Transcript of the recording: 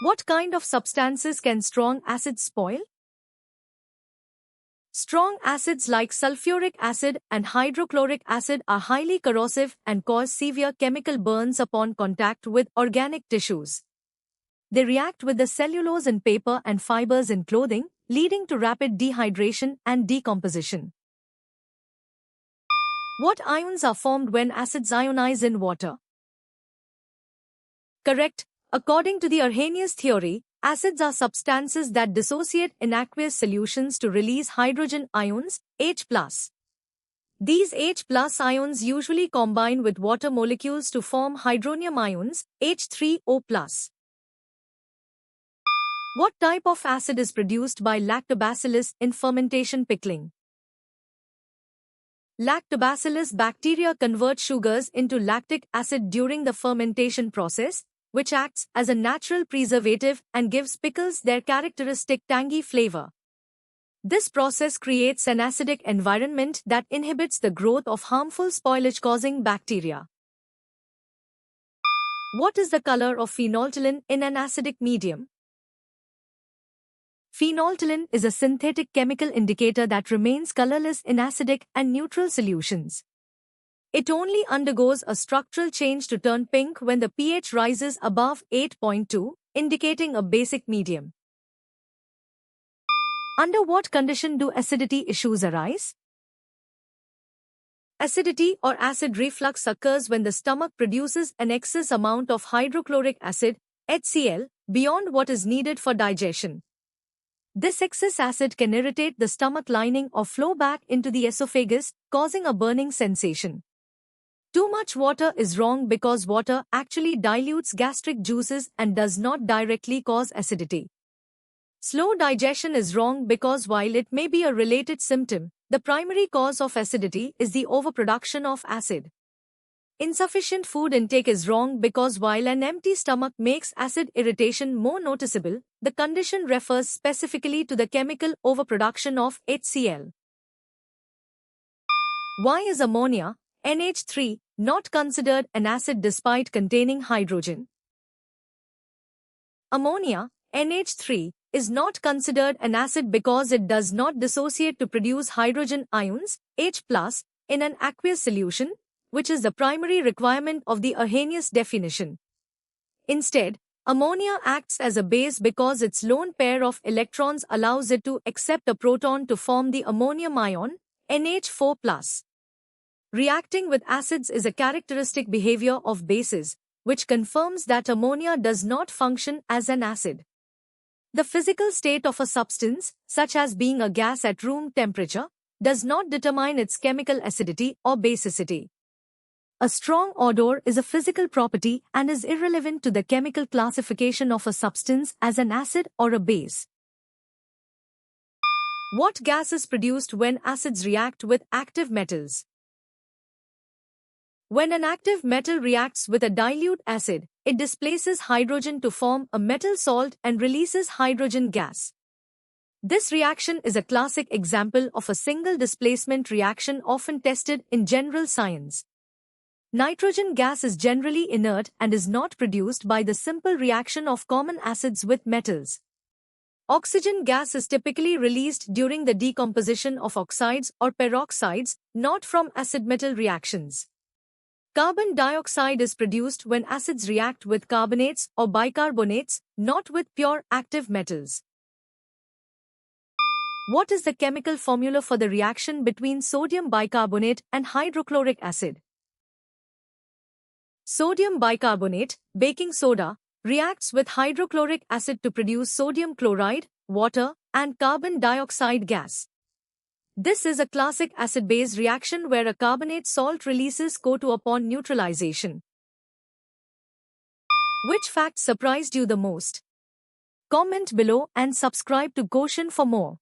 What kind of substances can strong acids spoil? Strong acids like sulfuric acid and hydrochloric acid are highly corrosive and cause severe chemical burns upon contact with organic tissues. They react with the cellulose in paper and fibers in clothing, leading to rapid dehydration and decomposition. What ions are formed when acids ionize in water? Correct. According to the Arrhenius theory, acids are substances that dissociate in aqueous solutions to release hydrogen ions, H+. These H+ ions usually combine with water molecules to form hydronium ions, H3O+. What type of acid is produced by lactobacillus in fermentation pickling? Lactobacillus bacteria convert sugars into lactic acid during the fermentation process, which acts as a natural preservative and gives pickles their characteristic tangy flavor. This process creates an acidic environment that inhibits the growth of harmful spoilage-causing bacteria. What is the color of phenolphthalein in an acidic medium? Phenolphthalein is a synthetic chemical indicator that remains colorless in acidic and neutral solutions. It only undergoes a structural change to turn pink when the pH rises above 8.2, indicating a basic medium. Under what condition do acidity issues arise? Acidity or acid reflux occurs when the stomach produces an excess amount of hydrochloric acid, HCl, beyond what is needed for digestion. This excess acid can irritate the stomach lining or flow back into the esophagus, causing a burning sensation. Too much water is wrong because water actually dilutes gastric juices and does not directly cause acidity. Slow digestion is wrong because while it may be a related symptom, the primary cause of acidity is the overproduction of acid. Insufficient food intake is wrong because while an empty stomach makes acid irritation more noticeable, the condition refers specifically to the chemical overproduction of HCl. Why is ammonia, NH3, not considered an acid despite containing hydrogen? Ammonia, NH3, is not considered an acid because it does not dissociate to produce hydrogen ions, H+, in an aqueous solution, which is the primary requirement of the Arrhenius definition. Instead, ammonia acts as a base because its lone pair of electrons allows it to accept a proton to form the ammonium ion, NH4+. Reacting with acids is a characteristic behavior of bases, which confirms that ammonia does not function as an acid. The physical state of a substance, such as being a gas at room temperature, does not determine its chemical acidity or basicity. A strong odor is a physical property and is irrelevant to the chemical classification of a substance as an acid or a base. What gas is produced when acids react with active metals? When an active metal reacts with a dilute acid, it displaces hydrogen to form a metal salt and releases hydrogen gas. This reaction is a classic example of a single displacement reaction often tested in general science. Nitrogen gas is generally inert and is not produced by the simple reaction of common acids with metals. Oxygen gas is typically released during the decomposition of oxides or peroxides, not from acid-metal reactions. Carbon dioxide is produced when acids react with carbonates or bicarbonates, not with pure active metals. What is the chemical formula for the reaction between sodium bicarbonate and hydrochloric acid? Sodium bicarbonate, baking soda, reacts with hydrochloric acid to produce sodium chloride, water, and carbon dioxide gas. This is a classic acid-base reaction where a carbonate salt releases CO2 upon neutralization. Which fact surprised you the most? Comment below and subscribe to Goshen for more.